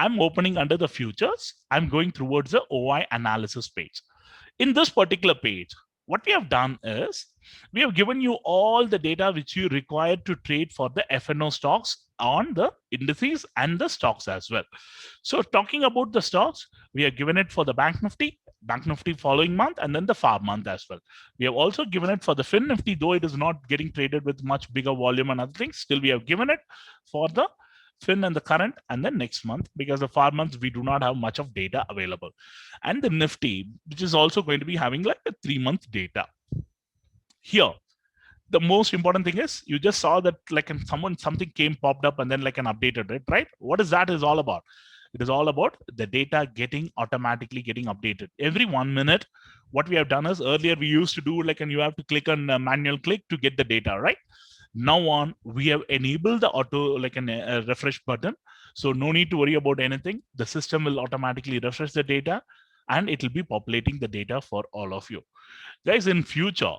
I'm opening under the futures. I'm going towards the OI analysis page. In this particular page, what we have done is we have given you all the data which you require to trade for the FNO stocks on the indices and the stocks as well. So talking about the stocks, we have given it for the Bank Nifty following month, and then the FAR month as well. We have also given it for the Fin Nifty, though it is not getting traded with much bigger volume and other things. Still, we have given it for the Fin and the current and the next month, because the FAR months we do not have much of data available. And the Nifty, which is also going to be having like a 3-month data. Here, the most important thing is you just saw that like something came popped up and then like an updated it, right? What is that is all about? It is all about the data automatically getting updated every 1 minute. What we have done is earlier we used to do like, and you have to click on a manual click to get the data, right? Now on, we have enabled the auto like a refresh button. So no need to worry about anything. The system will automatically refresh the data and it will be populating the data for all of you. Guys, in future,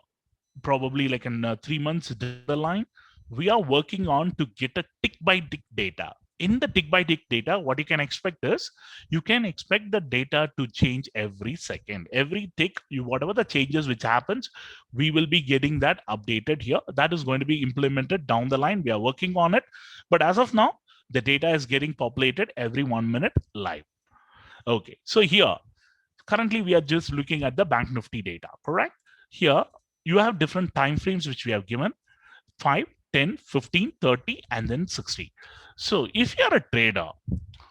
probably like in 3 months down the line, we are working on to get a tick by tick data. In the tick by tick data, what you can expect is you can expect the data to change every second. Every tick, whatever the changes which happens, we will be getting that updated here. That is going to be implemented down the line. We are working on it. But as of now, the data is getting populated every 1 minute live. Okay, so here, currently we are just looking at the Bank Nifty data, correct? Here, you have different time frames which we have given: 5, 10, 15, 30, and then 60. So if you're a trader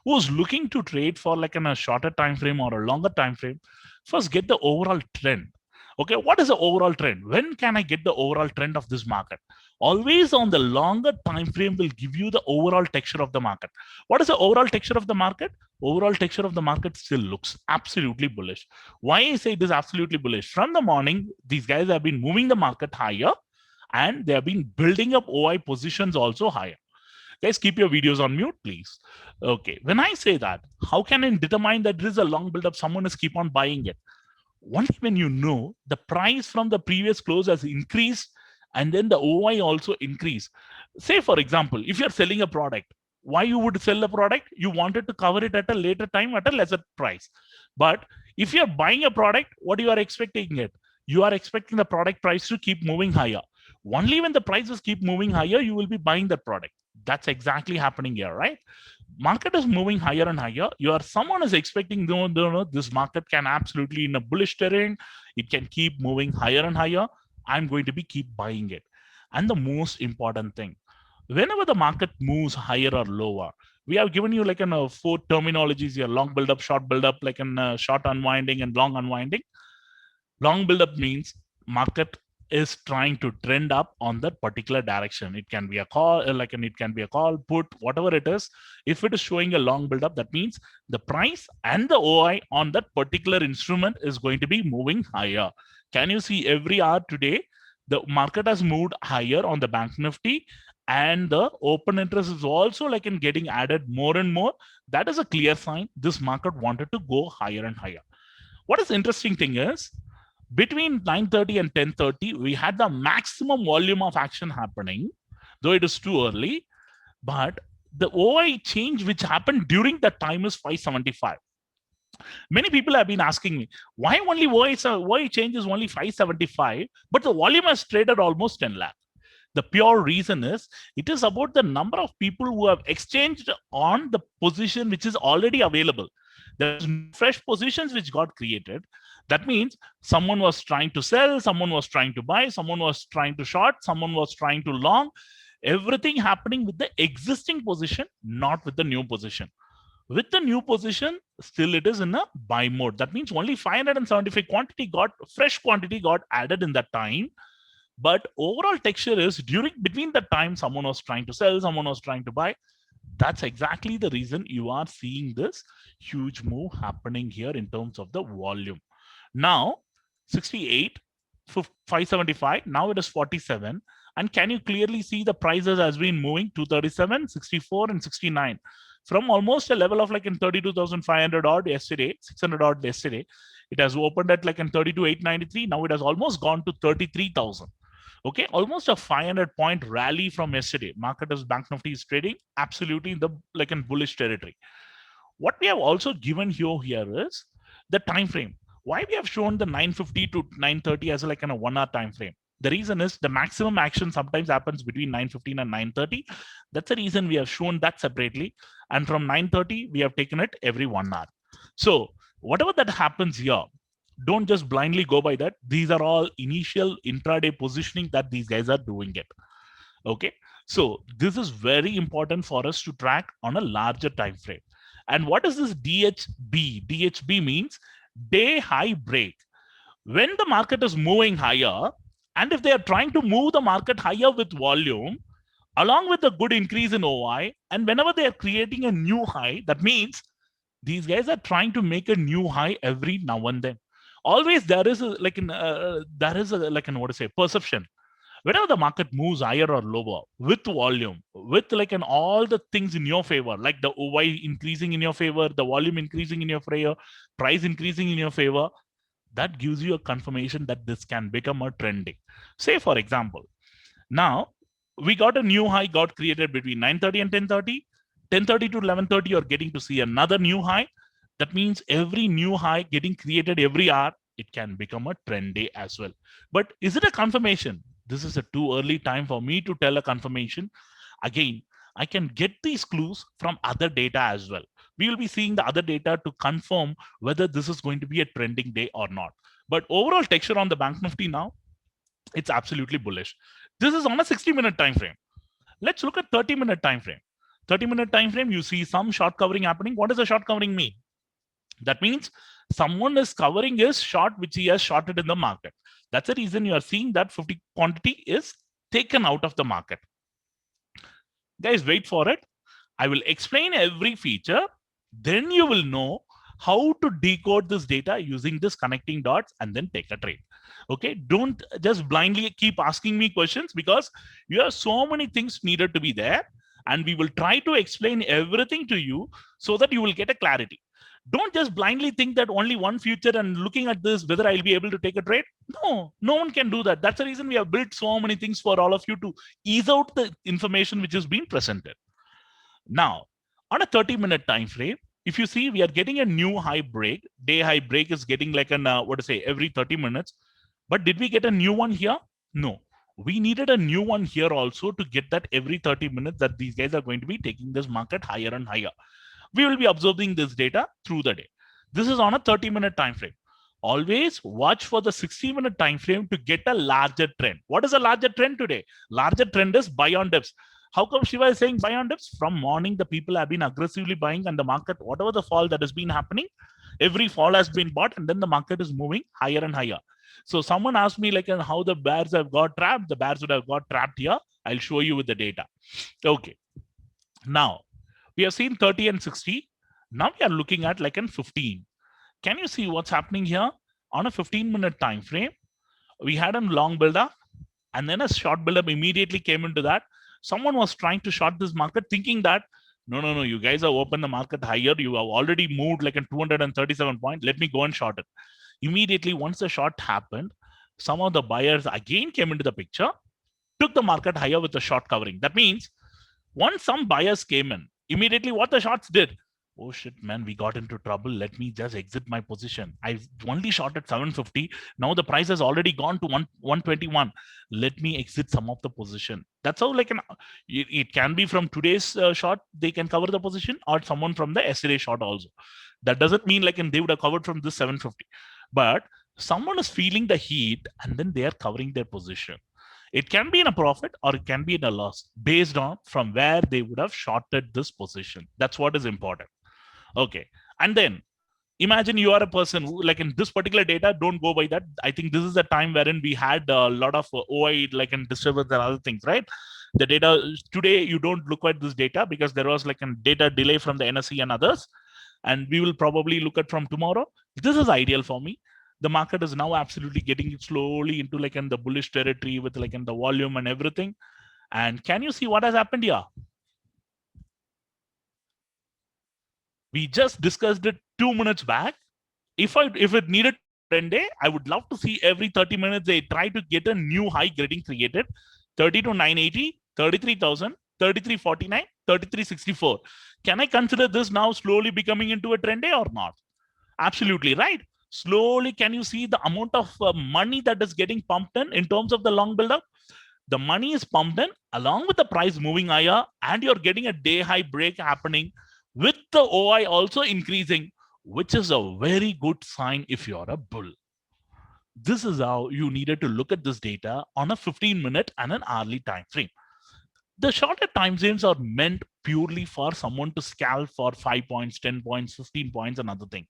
who's looking to trade for like in a shorter time frame or a longer time frame, first get the overall trend. Okay, what is the overall trend? When can I get the overall trend of this market? Always on the longer time frame will give you the overall texture of the market. What is the overall texture of the market? Overall texture of the market still looks absolutely bullish. Why I say it is absolutely bullish? From the morning, these guys have been moving the market higher and they have been building up OI positions also higher. Guys, keep your videos on mute, please. Okay, when I say that, how can I determine that there is a long build-up, someone is keep on buying it? Only when you know the price from the previous close has increased and then the OI also increase. Say, for example, if you're selling a product, why you would sell a product? You wanted to cover it at a later time at a lesser price. But if you're buying a product, what you are expecting it? You are expecting the product price to keep moving higher. Only when the prices keep moving higher, you will be buying that product. That's exactly happening here, right? Market is moving higher and higher. Someone is expecting no, this market can absolutely in a bullish terrain, it can keep moving higher and higher. I'm going to be keep buying it. And the most important thing, whenever the market moves higher or lower, we have given you like 4 terminologies here: long build up, short build up, like short unwinding and long unwinding. Long build up means market is trying to trend up on that particular direction. It can be a call, it can be a call, put, whatever it is. If it is showing a long build up, that means the price and the OI on that particular instrument is going to be moving higher. Can you see every hour today, the market has moved higher on the Bank Nifty and the open interest is also like in getting added more and more. That is a clear sign this market wanted to go higher and higher. What is interesting thing is, between 9:30 and 10:30, we had the maximum volume of action happening, though it is too early. But the OI change which happened during that time is 575. Many people have been asking me, why only OI change is only 575, but the volume has traded almost 10 lakh. The pure reason is it is about the number of people who have exchanged on the position which is already available. There's fresh positions which got created. That means someone was trying to sell, someone was trying to buy, someone was trying to short, someone was trying to long. Everything happening with the existing position, not with the new position. With the new position, still it is in a buy mode. That means only 575 fresh quantity got added in that time. But overall texture is between the time someone was trying to sell, someone was trying to buy. That's exactly the reason you are seeing this huge move happening here in terms of the volume. Now, 68, 575, now it is 47. And can you clearly see the prices has been moving 237, 64, and 69 from almost a level of like in 32,500 odd yesterday, 600 odd yesterday. It has opened at like in 32,893. Now it has almost gone to 33,000. Okay, almost a 500-point rally from yesterday. Market is Bank Nifty is trading absolutely in the like in bullish territory. What we have also given here is the time frame. Why we have shown the 9:50 to 9:30 as like a 1 hour time frame? The reason is the maximum action sometimes happens between 9:15 and 9:30. That's the reason we have shown that separately. And from 9:30, we have taken it every 1 hour. So whatever that happens here, don't just blindly go by that. These are all initial intraday positioning that these guys are doing it. Okay. So this is very important for us to track on a larger time frame. And what is this DHB? DHB means day high break. When the market is moving higher, and if they are trying to move the market higher with volume, along with a good increase in OI, and whenever they are creating a new high, that means these guys are trying to make a new high every now and then. Always there is a, what to say, perception. Whenever the market moves higher or lower with volume, with like an all the things in your favor, like the OI increasing in your favor, the volume increasing in your favor, price increasing in your favor, that gives you a confirmation that this can become a trending. Say, for example, now we got a new high got created between 9:30 and 10:30. 10:30 to 11:30, you're getting to see another new high. That means every new high getting created every hour, it can become a trend day as well. But is it a confirmation? This is a too early time for me to tell a confirmation. Again, I can get these clues from other data as well. We will be seeing the other data to confirm whether this is going to be a trending day or not. But overall texture on the Bank Nifty now, it's absolutely bullish. This is on a 60-minute time frame. Let's look at 30-minute time frame. 30-minute time frame, you see some short covering happening. What does a short covering mean? That means someone is covering his short which he has shorted in the market. That's the reason you are seeing that 50 quantity is taken out of the market. Guys, wait for it. I will explain every feature. Then you will know how to decode this data using this connecting dots and then take a trade. Okay, don't just blindly keep asking me questions, because you have so many things needed to be there, and we will try to explain everything to you so that you will get a clarity. Don't just blindly think that only one future and looking at this whether I'll be able to take a trade. No one can do that. That's the reason we have built so many things for all of you to ease out the information which is being presented. Now, on a 30-minute time frame, if you see, we are getting a new high break. Day high break is getting like an every 30 minutes. But did we get a new one here? No. We needed a new one here also to get that every 30 minutes that these guys are going to be taking this market higher and higher. We will be observing this data through the day. This is on a 30-minute time frame. Always watch for the 60-minute time frame to get a larger trend. What is a larger trend today? Larger trend is buy on dips. How come Shiva is saying buy on dips? From morning, the people have been aggressively buying, and the market, whatever the fall that has been happening, every fall has been bought, and then the market is moving higher and higher. So someone asked me like how the bears have got trapped. The bears would have got trapped here. I'll show you with the data. Okay. Now, we have seen 30 and 60. Now we are looking at like an 15. Can you see what's happening here? On a 15-minute time frame, we had a long build-up, and then a short build-up immediately came into that. Someone was trying to short this market thinking that, no, you guys have opened the market higher. You have already moved like a 237 point. Let me go and short it. Immediately, once the short happened, some of the buyers again came into the picture, took the market higher with the short covering. That means once some buyers came in, immediately what the shorts did, oh shit, man, we got into trouble. Let me just exit my position. I only shorted 750. Now the price has already gone to 121. Let me exit some of the position. That's how it can be from today's short, they can cover the position, or someone from the yesterday short also. That doesn't mean they would have covered from this 750. But someone is feeling the heat and then they are covering their position. It can be in a profit or it can be in a loss based on from where they would have shorted this position. That's what is important. Okay. And then imagine you are a person who, like in this particular data, don't go by that. I think this is the time wherein we had a lot of OI, like in disturbance and other things, right? The data today, you don't look at this data because there was like a data delay from the NSE and others. And we will probably look at from tomorrow. This is ideal for me. The market is now absolutely getting slowly into like in the bullish territory with like in the volume and everything. And can you see what has happened here? We just discussed it 2 minutes back. If it needed 10 day, I would love to see every 30 minutes they try to get a new high getting created. 30 to 980, 33,000, 33.49, 33.64. Can I consider this now slowly becoming into a trend day or not? Absolutely right. Slowly, can you see the amount of money that is getting pumped in terms of the long build-up? The money is pumped in along with the price moving higher, and you're getting a day high break happening with the OI also increasing, which is a very good sign if you're a bull. This is how you needed to look at this data on a 15-minute and an hourly time frame. The shorter time frames are meant purely for someone to scalp for 5 points, 10 points, 15 points, another thing.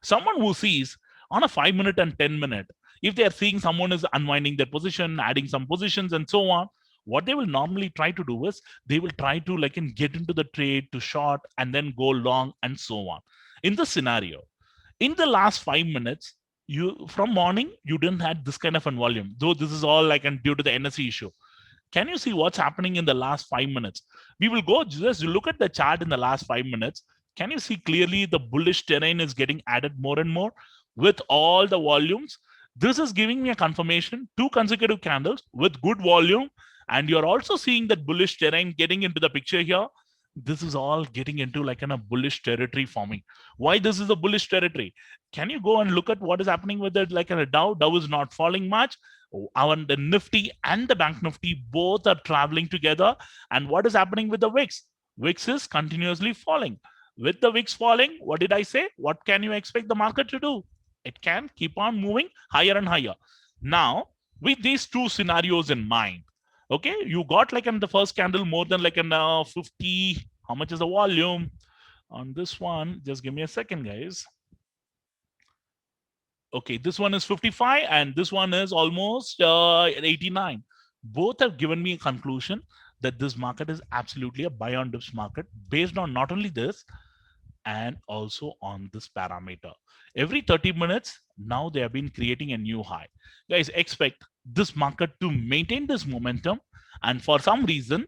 Someone who sees on a 5 minute and 10 minute, if they are seeing someone is unwinding their position, adding some positions, and so on, what they will normally try to do is they will try to get into the trade to short and then go long and so on. In this scenario, in the last 5 minutes, you from morning you didn't had this kind of a volume, though this is all due to the NSE issue. Can you see what's happening in the last 5 minutes? We will go just look at the chart in the last 5 minutes. Can you see clearly the bullish terrain is getting added more and more with all the volumes? This is giving me a confirmation, 2 consecutive candles with good volume, and you're also seeing that bullish terrain getting into the picture here. This is all getting into a bullish territory forming. Why this is a bullish territory? Can you go and look at what is happening with it? A Dow is not falling much. The Nifty and the Bank Nifty both are traveling together. And what is happening with the VIX? VIX is continuously falling. With the VIX falling, what did I say? What can you expect the market to do? It can keep on moving higher and higher. Now, with these two scenarios in mind, okay, you got in the first candle more than 50. How much is the volume on this one? Just give me a second, guys. Okay, this one is 55 and this one is almost 89. Both have given me a conclusion that this market is absolutely a buy on dips market based on not only this and also on this parameter. Every 30 minutes, now they have been creating a new high. Guys, expect this market to maintain this momentum, and for some reason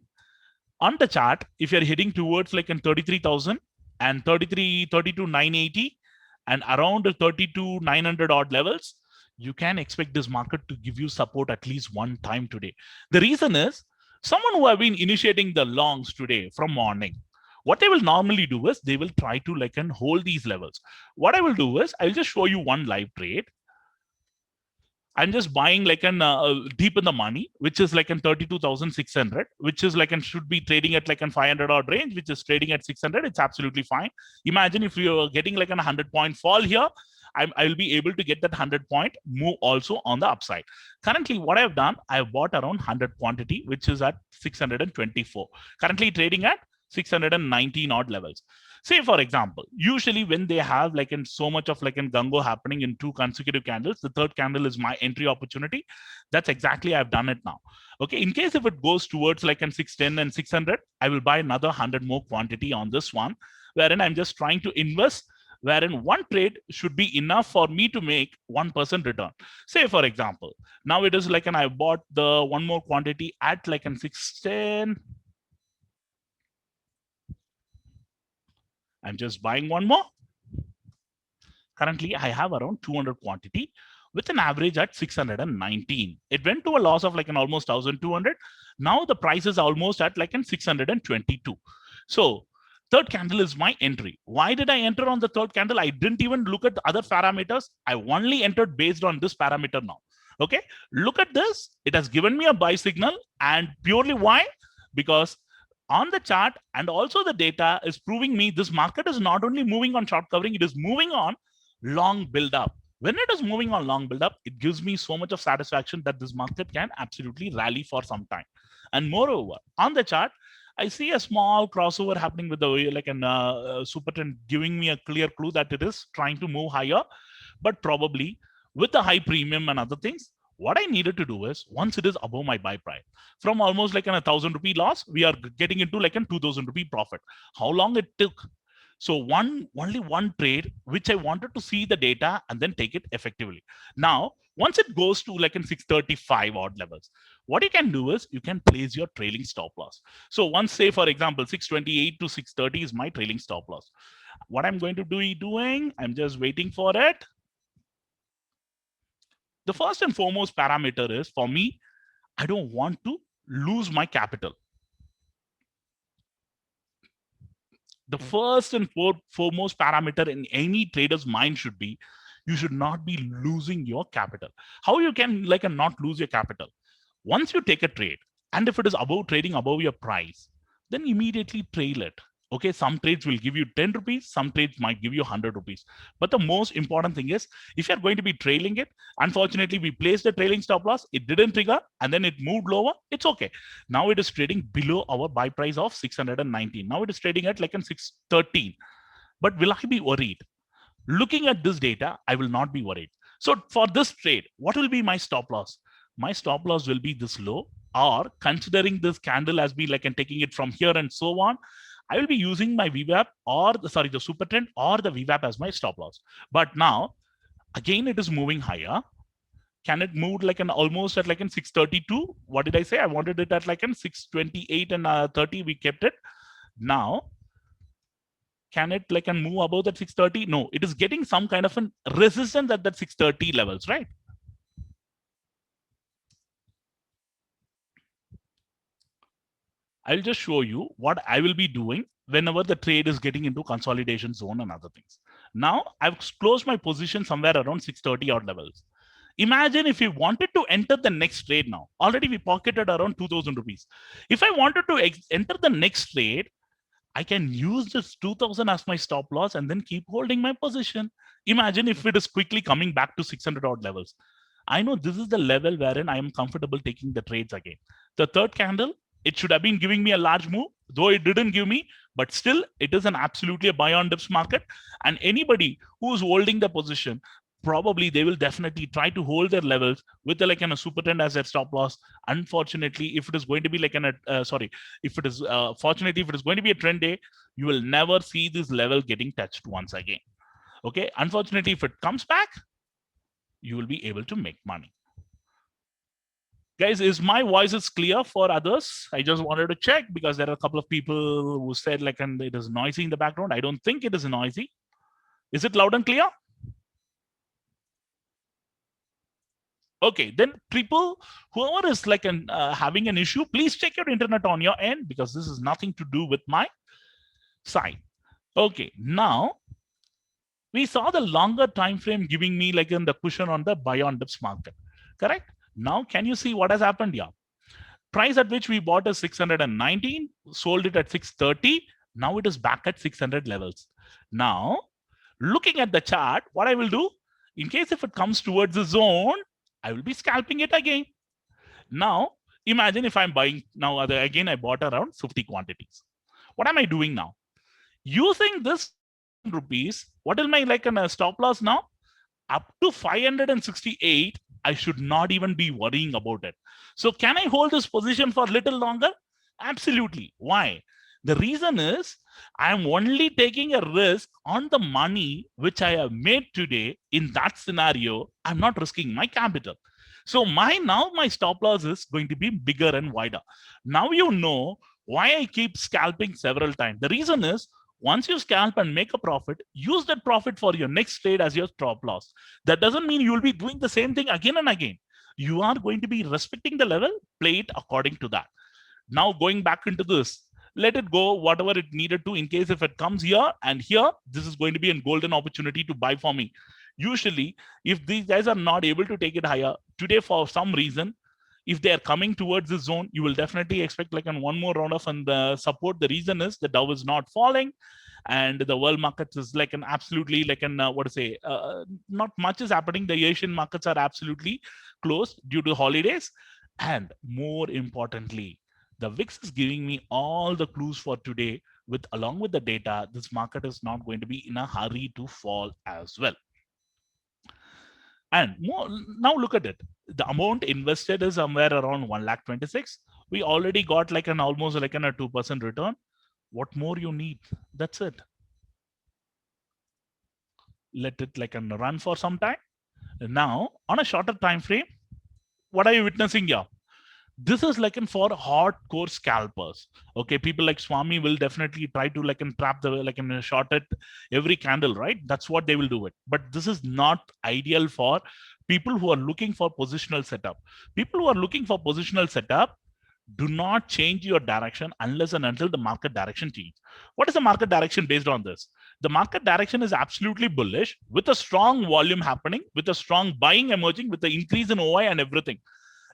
on the chart, if you're heading towards in 33,000 and 32,980 and around 32,900 odd levels, you can expect this market to give you support at least one time today. The reason is someone who have been initiating the longs today from morning, what they will normally do is they will try to hold these levels. What I will do is I'll just show you one live trade. I'm just buying deep in the money, which is 32,600, which is should be trading at 500 odd range, which is trading at 600. It's absolutely fine. Imagine if you're getting a 100-point fall here, I'll be able to get that 100-point move also on the upside. Currently, what I've done, I've bought around 100 quantity, which is at 624. Currently trading at 619 odd levels. Say for example, usually when they have in so much of gungo happening in 2 consecutive candles, the third candle is my entry opportunity. That's exactly I've done it now. Okay, in case if it goes towards 610 and 600, I will buy another 100 more quantity on this one, wherein I'm just trying to invest, wherein one trade should be enough for me to make 1% return. Say for example, now it is I bought the one more quantity at 610. I'm just buying one more. Currently, I have around 200 quantity with an average at 619. It went to a loss of an almost 1,200. Now the price is almost at 622. So third candle is my entry. Why did I enter on the third candle? I didn't even look at other parameters. I only entered based on this parameter now. Okay, look at this. It has given me a buy signal, and purely why? Because on the chart and also the data is proving me this market is not only moving on short covering, it is moving on long build up. When it is moving on long build up, it gives me so much of satisfaction that this market can absolutely rally for some time. And moreover, on the chart, I see a small crossover happening with the super trend, giving me a clear clue that it is trying to move higher, but probably with the high premium and other things. What I needed to do is once it is above my buy price, from almost an 1,000 rupee loss, we are getting into a 2,000 rupee profit. How long it took? So only one trade, which I wanted to see the data and then take it effectively. Now, once it goes to in 635 odd levels, what you can do is you can place your trailing stop loss. So once, say for example, 628 to 630 is my trailing stop loss. What I'm going to be doing, I'm just waiting for it. The first and foremost parameter is, for me, I don't want to lose my capital. The first and foremost parameter in any trader's mind should be, you should not be losing your capital. How you can like not lose your capital? Once you take a trade, and if it is above trading above your price, then immediately trail it. Okay, some trades will give you 10 rupees, some trades might give you 100 rupees. But the most important thing is, if you're going to be trailing it, unfortunately, we placed the trailing stop loss, it didn't trigger, and then it moved lower, it's okay. Now it is trading below our buy price of 619. Now it is trading at like in 613. But will I be worried? Looking at this data, I will not be worried. So for this trade, what will be my stop loss? My stop loss will be this low, or considering this candle as be like and taking it from here and so on, I will be using my VWAP or the super trend or the VWAP as my stop loss. But now, again, it is moving higher. Can it move like an almost at like in 632? What did I say? I wanted it at like in 628 and 30. We kept it. Now, can it like and move above that 630? No, it is getting some kind of a resistance at that 630 levels, right? I'll just show you what I will be doing whenever the trade is getting into consolidation zone and other things. Now I've closed my position somewhere around 630 odd levels. Imagine if you wanted to enter the next trade now. Already we pocketed around 2000 rupees. If I wanted to enter the next trade, I can use this 2000 as my stop loss and then keep holding my position. Imagine if it is quickly coming back to 600 odd levels. I know this is the level wherein I am comfortable taking the trades again. The third candle, it should have been giving me a large move, though it didn't give me, but still it is an absolutely a buy on dips market. And anybody who's holding the position, probably they will definitely try to hold their levels with like a super trend as their stop loss. Unfortunately, if it is going to be like if it is fortunately, if it is going to be a trend day, you will never see this level getting touched once again. Okay, unfortunately, if it comes back, you will be able to make money. Guys, is my voice is clear for others? I just wanted to check because there are a couple of people who said like, and it is noisy in the background. I don't think it is noisy. Is it loud and clear? Okay, then people, whoever is like having an issue, please check your internet on your end because this is nothing to do with my side. Okay, now we saw the longer time frame giving me like in the cushion on the buy on dips market, correct? Now, can you see what has happened here? Price at which we bought is 619, sold it at 630. Now it is back at 600 levels. Now, looking at the chart, what I will do, in case if it comes towards the zone, I will be scalping it again. Now, imagine if I'm buying now, again, I bought around 50 quantities. What am I doing now? Using this rupees, what is my like a stop loss now? Up to 568, I should not even be worrying about it. So can I hold this position for a little longer? Absolutely. Why? The reason is I'm only taking a risk on the money which I have made today. In that scenario, I'm not risking my capital. So my stop loss is going to be bigger and wider. Now you know why I keep scalping several times. The reason is once you scalp and make a profit, use that profit for your next trade as your stop loss. That doesn't mean you will be doing the same thing again and again. You are going to be respecting the level, play it according to that. Now going back into this, let it go whatever it needed to in case if it comes here and here, this is going to be a golden opportunity to buy for me. Usually, if these guys are not able to take it higher today for some reason, if they are coming towards this zone, you will definitely expect like one more round of support. The reason is the Dow is not falling and the world markets is like an absolutely like an what to say, not much is happening. The Asian markets are absolutely closed due to holidays. And more importantly, the VIX is giving me all the clues for today with along with the data. This market is not going to be in a hurry to fall as well. And more, now look at it. The amount invested is somewhere around 1,26,000. We already got like an almost like a 2% return. What more you need? That's it. Let it like run for some time. Now, on a shorter time frame, what are you witnessing here? This is like for hardcore scalpers. Okay, people like Swami will definitely try to like trap the like short it every candle, right? That's what they will do it. But this is not ideal for people who are looking for positional setup. People who are looking for positional setup, Do not change your direction unless and until the market direction change. What is the market direction based on this? The market direction is absolutely bullish with a strong volume happening, with a strong buying emerging, with the increase in OI and everything.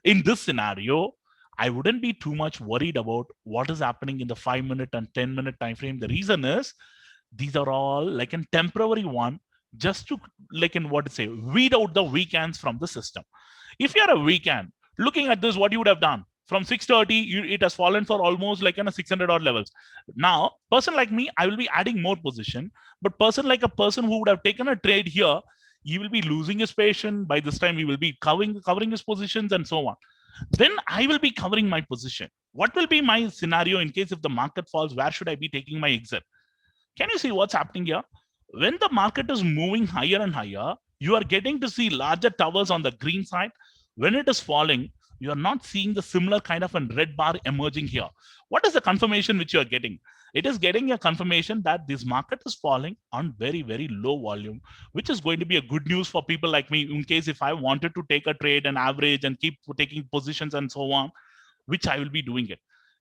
In this scenario, I wouldn't be too much worried about what is happening in the 5-minute and 10-minute time frame. The reason is these are all like a temporary one, just to like in what to say, weed out the weekends from the system. If you're a weekend looking at this, what you would have done from 630, it has fallen for almost like in a 600 odd levels. Now, person like me, I will be adding more position, but person like a person who would have taken a trade here, he will be losing his patience. By this time, he will be covering his positions and so on. Then I will be covering my position. What will be my scenario in case if the market falls? Where should I be taking my exit? Can you see what's happening here? When the market is moving higher and higher, you are getting to see larger towers on the green side. When it is falling, you are not seeing the similar kind of a red bar emerging here. What is the confirmation which you are getting? It is getting a confirmation that this market is falling on very, very low volume, which is going to be a good news for people like me in case if I wanted to take a trade and average and keep taking positions and so on, which I will be doing it.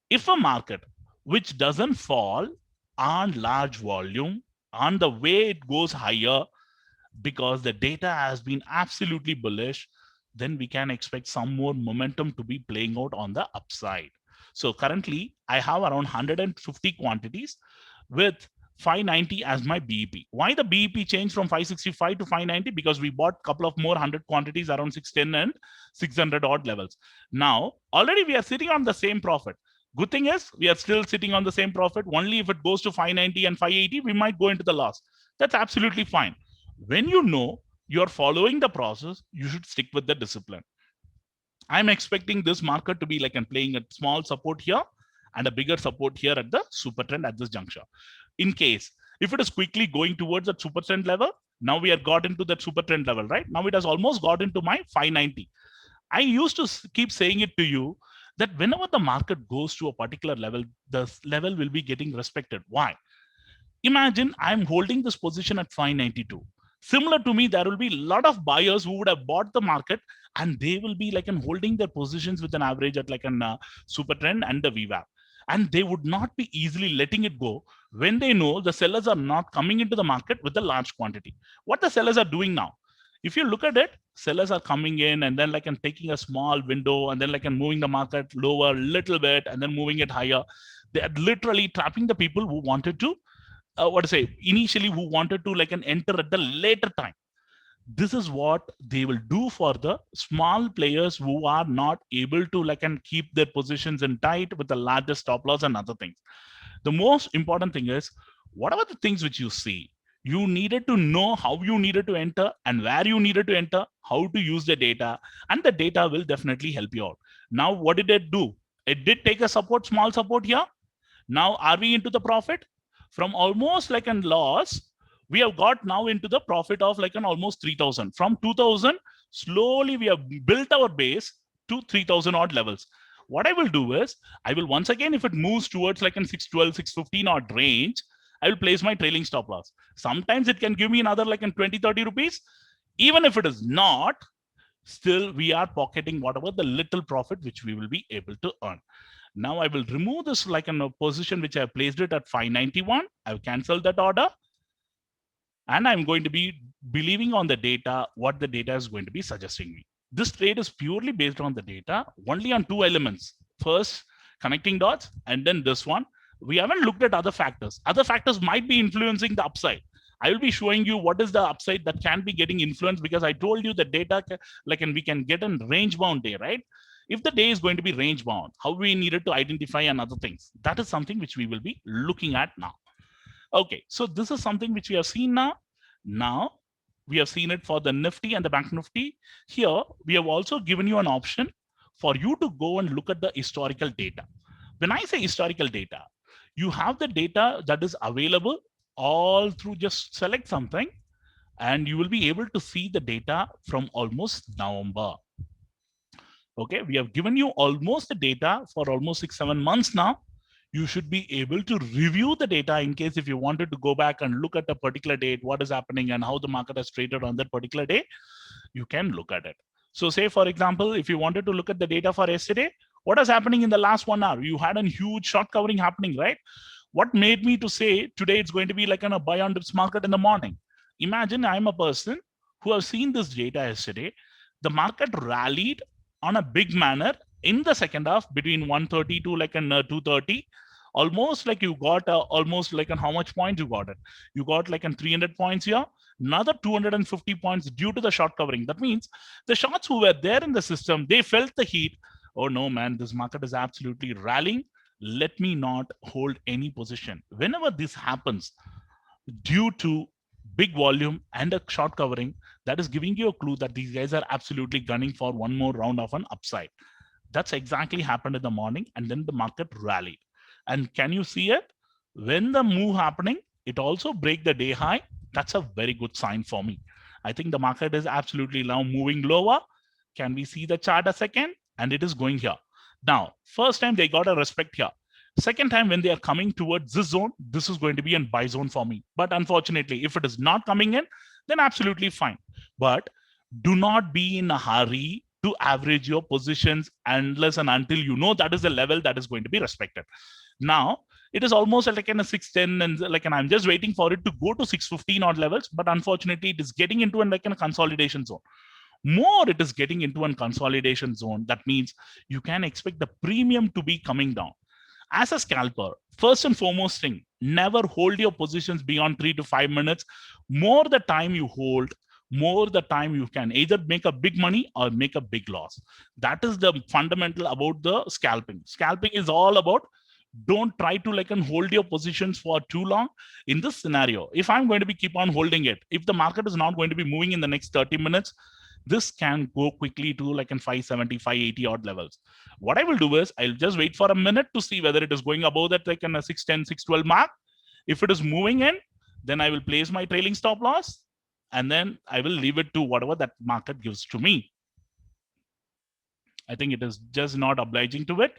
If a market which doesn't fall on large volume, on the way it goes higher, because the data has been absolutely bullish, then we can expect some more momentum to be playing out on the upside. So currently, I have around 150 quantities with 590 as my BEP. Why the BEP changed from 565 to 590? Because we bought a couple of more 100 quantities around 610 and 600 odd levels. Now, already we are sitting on the same profit. Good thing is we are still sitting on the same profit. Only if it goes to 590 and 580, we might go into the loss. That's absolutely fine. When you know you're following the process, you should stick with the discipline. I'm expecting this market to be like and playing a small support here and a bigger support here at the super trend at this juncture. In case if it is quickly going towards the super trend level, now we have got into that super trend level, right? Now it has almost got into my 590. I used to keep saying it to you that whenever the market goes to a particular level, the level will be getting respected. Why? Imagine I'm holding this position at 592. Similar to me, there will be a lot of buyers who would have bought the market and they will be like holding their positions with an average at like a super trend and the VWAP. And they would not be easily letting it go when they know the sellers are not coming into the market with a large quantity. What the sellers are doing now, if you look at it, sellers are coming in and then like taking a small window and then like moving the market lower a little bit and then moving it higher. They are literally trapping the people who wanted to what to say, initially who wanted to like enter at the later time. This is what they will do for the small players who are not able to like and keep their positions in tight with the largest stop loss and other things. The most important thing is whatever the things which you see, you needed to know how you needed to enter and where you needed to enter, how to use the data, and the data will definitely help you out. Now, what did it do? It did take a support, small support here. Now, are we into the profit? From almost like a loss, we have got now into the profit of like an almost 3,000. From 2,000, slowly we have built our base to 3,000 odd levels. What I will do is, I will once again, if it moves towards like an 612, 615 odd range, I will place my trailing stop loss. Sometimes it can give me another like in 20, 30 rupees. Even if it is not, still we are pocketing whatever the little profit which we will be able to earn. Now I will remove this like in a position which I have placed it at 591. I've canceled that order. And I'm going to be believing on the data, what the data is going to be suggesting me. This trade is purely based on the data, only on two elements. First, connecting dots, and then this one. We haven't looked at other factors. Other factors might be influencing the upside. I will be showing you what is the upside that can be getting influenced, because I told you the data, like, and we can get a range bound day, right? If the day is going to be range bound, how we needed to identify and other things. That is something which we will be looking at now. Okay, so this is something which we have seen now. Now we have seen it for the Nifty and the Bank Nifty. Here we have also given you an option for you to go and look at the historical data. When I say historical data, you have the data that is available all through, just select something and you will be able to see the data from almost November. Okay, we have given you almost the data for almost 6-7 months now. You should be able to review the data in case if you wanted to go back and look at a particular date, what is happening and how the market has traded on that particular day, you can look at it. So say, for example, if you wanted to look at the data for yesterday, What is happening in the last 1 hour? You had a huge short covering happening, right? What made me to say today it's going to be like a buy on dips market in the morning? Imagine I'm a person who have seen this data yesterday. The market rallied on a big manner in the second half between 130 to like an 230. Almost like you got almost like how much points you got it? You got like 300 points here, another 250 points due to the short covering. That means the shots who were there in the system, they felt the heat. Oh no, man, this market is absolutely rallying. Let me not hold any position. Whenever this happens due to big volume and a short covering, that is giving you a clue that these guys are absolutely gunning for one more round of an upside. That's exactly happened in the morning, and then the market rallied. And can you see it? When the move happening, it also break the day high. That's a very good sign for me. I think the market is absolutely now moving lower. Can we see the chart a second? And it is going here. Now, first time they got a respect here. Second time when they are coming towards this zone, this is going to be a buy zone for me. But unfortunately, if it is not coming in, then absolutely fine. But do not be in a hurry to average your positions unless and until you know that is the level that is going to be respected. Now, it is almost like in a 610 and like, and I'm just waiting for it to go to 615 odd levels. But unfortunately, it is getting into like in a consolidation zone. More it is getting into a consolidation zone. That means you can expect the premium to be coming down. As a scalper, first and foremost thing, never hold your positions beyond 3 to 5 minutes. More the time you hold, more the time you can either make a big money or make a big loss. That is the fundamental about the scalping. Scalping is all about don't try to like and hold your positions for too long. In this scenario, if I'm going to be keep on holding it, if the market is not going to be moving in the next 30 minutes, this can go quickly to like in 570, 580 odd levels. What I will do is I'll just wait for a minute to see whether it is going above that like in a 610, 612 mark. If it is moving in, then I will place my trailing stop loss, and then I will leave it to whatever that market gives to me. I think it is just not obliging to it.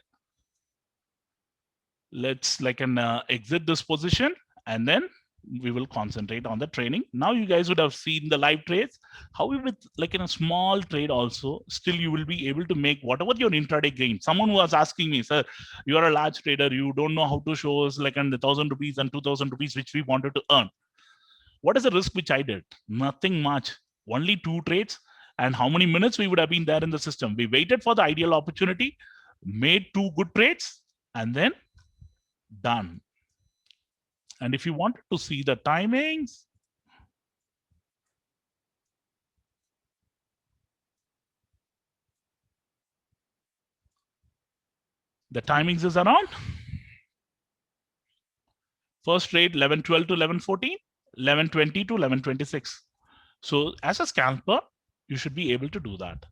Let's like an exit this position, and then we will concentrate on the training. Now you guys would have seen the live trades. However, with like in a small trade also, still you will be able to make whatever your intraday gain. Someone who was asking me, sir, you are a large trader, you don't know how to show us like in the 1,000 rupees and 2,000 rupees which we wanted to earn. What is the risk which I did? Nothing much, only 2 trades. And how many minutes we would have been there in the system? We waited for the ideal opportunity, made 2 good trades, and then done. And if you wanted to see the timings, the timings is around first trade 11:12 to 11:14, 11:20 to 11:26. So as a scalper, you should be able to do that.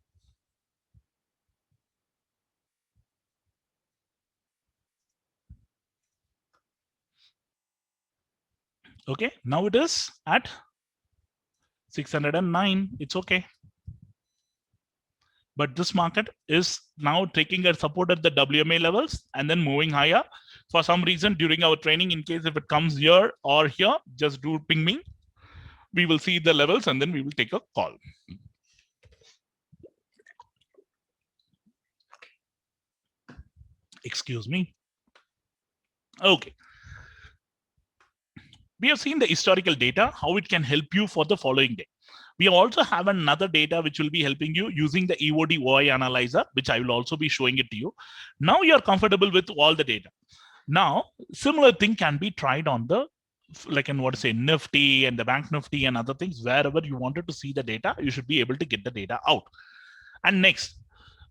Okay, now it is at 609. It's okay. But this market is now taking a support at the WMA levels and then moving higher. For some reason during our training, in case if it comes here or here, just do ping me. We will see the levels and then we will take a call. Excuse me. Okay. We have seen the historical data, how it can help you for the following day. We also have another data which will be helping you using the EOD OI analyzer, which I will also be showing it to you. Now you're comfortable with all the data. Now, similar thing can be tried on the, like in what to say, Nifty and the Bank Nifty and other things. Wherever you wanted to see the data, you should be able to get the data out. And next,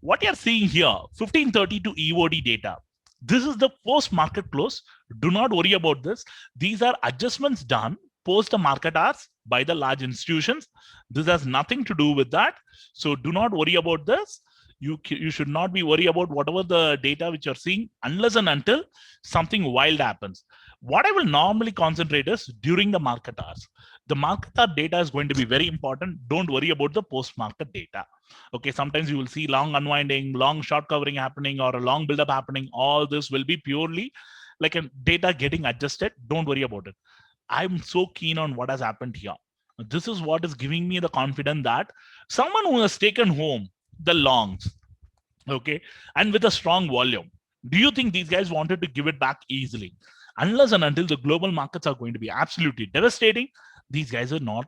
what you're seeing here, 1532 EOD data. This is the post market close. Do not worry about this. These are adjustments done post the market hours by the large institutions. This has nothing to do with that. So do not worry about this. You should not be worried about whatever the data which you're seeing unless and until something wild happens. What I will normally concentrate is during the market hours. The market hour data is going to be very important. Don't worry about the post-market data. Okay, sometimes you will see long unwinding, long short covering happening, or a long buildup happening. All this will be purely like a data getting adjusted. Don't worry about it. I'm so keen on what has happened here. This is what is giving me the confidence that someone who has taken home the longs, Okay, and with a strong volume. Do you think these guys wanted to give it back easily? Unless and until the global markets are going to be absolutely devastating, these guys will not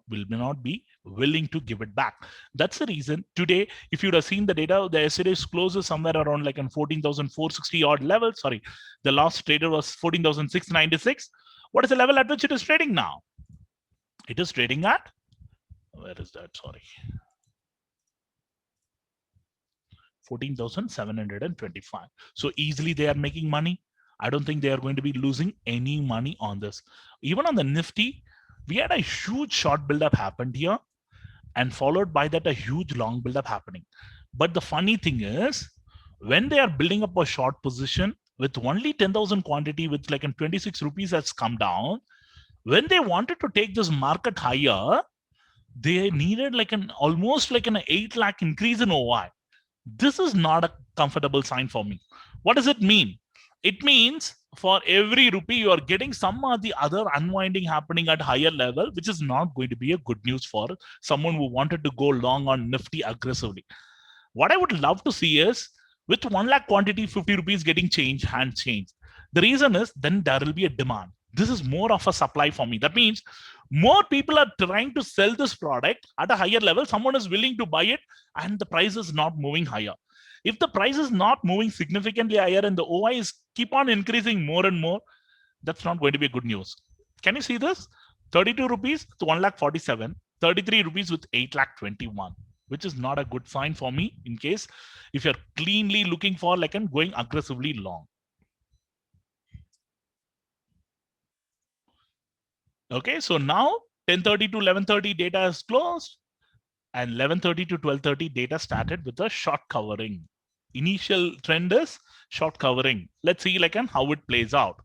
be willing to give it back. That's the reason today, if you'd have seen the data, the yesterday's close is somewhere around like an 14,460 odd level. Sorry, the last trader was 14,696. What is the level at which it is trading now? It is trading at, where is that? Sorry, 14,725. So easily they are making money. I don't think they are going to be losing any money on this. Even on the Nifty, we had a huge short buildup happened here, and followed by that a huge long buildup happening. But the funny thing is, when they are building up a short position with only 10,000 quantity, with like in 26 rupees has come down, when they wanted to take this market higher, they needed like an almost like an 8 lakh increase in OI. This is not a comfortable sign for me. What does it mean? It means for every rupee you are getting some of the other unwinding happening at higher level, which is not going to be a good news for someone who wanted to go long on Nifty aggressively. What I would love to see is with 1 lakh quantity, 50 rupees getting changed, hand changed. The reason is then there will be a demand. This is more of a supply for me. That means more people are trying to sell this product at a higher level. Someone is willing to buy it and the price is not moving higher. If the price is not moving significantly higher and the OI is keep on increasing more and more, that's not going to be good news. Can you see this? 32 rupees to 1 lakh 47, 33 rupees with 8 lakh 21, which is not a good sign for me in case if you're cleanly looking for like and going aggressively long. Okay, so now 10:30 to 11:30 data is closed, and 11:30 to 12:30 data started with a short covering. Initial trend is short covering. Let's see like and how it plays out.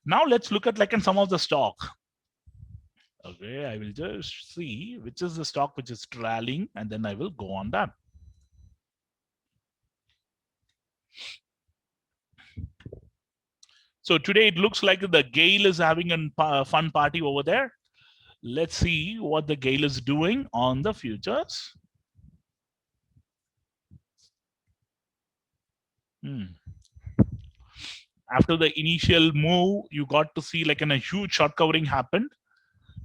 Now let's look at like in some of the stock. Okay, I will just see which is the stock which is trailing, and then I will go on that. So today it looks like the Gale is having a fun party over there. Let's see what the Gale is doing on the futures. After the initial move, you got to see like a huge short covering happened.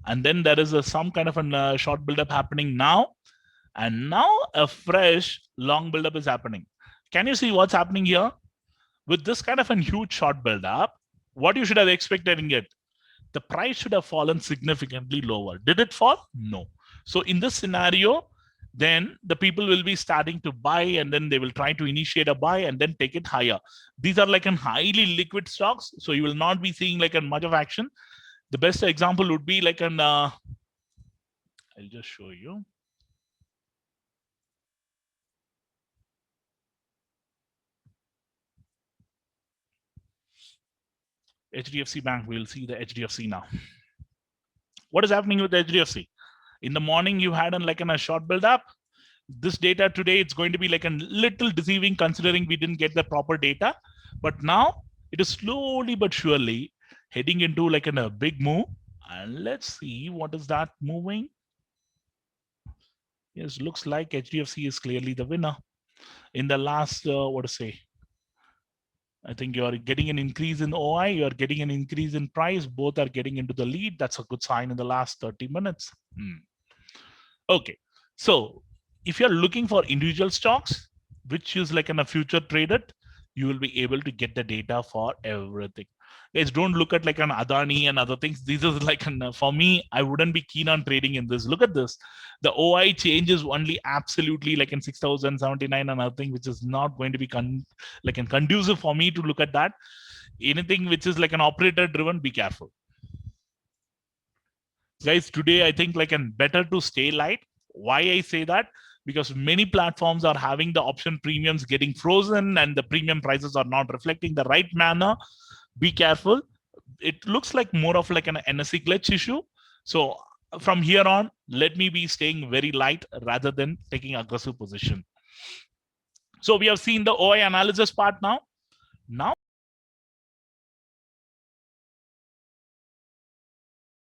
And then there is some kind of a short buildup happening now. And now a fresh long buildup is happening. Can you see what's happening here? With this kind of a huge short buildup, what you should have expected in it, the price should have fallen significantly lower. Did it fall? No. So in this scenario, then the people will be starting to buy, and then they will try to initiate a buy and then take it higher. These are like an highly liquid stocks, so you will not be seeing like a much of action. The best example would be like an I'll just show you. HDFC Bank. We'll see the HDFC now. What is happening with HDFC? In the morning, you had a short build up. This data today, it's going to be like a little deceiving considering we didn't get the proper data. But now it is slowly but surely heading into like a big move. And let's see what is that moving. Yes, looks like HDFC is clearly the winner. In the last, what to say? I think you are getting an increase in OI, you are getting an increase in price. Both are getting into the lead. That's a good sign in the last 30 minutes. Okay, so if you're looking for individual stocks, which is like in a future traded, you will be able to get the data for everything. Guys, don't look at like an Adani and other things. These is like for me, I wouldn't be keen on trading in this. Look at this. The OI change is only absolutely like in 6,079 and other thing, which is not going to be conducive for me to look at that. Anything which is like an operator driven, be careful. Guys, today I think like better to stay light. Why I say that? Because many platforms are having the option premiums getting frozen and the premium prices are not reflecting the right manner. Be careful. It looks like more of like an NSE glitch issue. So from here on, let me be staying very light rather than taking aggressive position. So we have seen the OI analysis part now. Now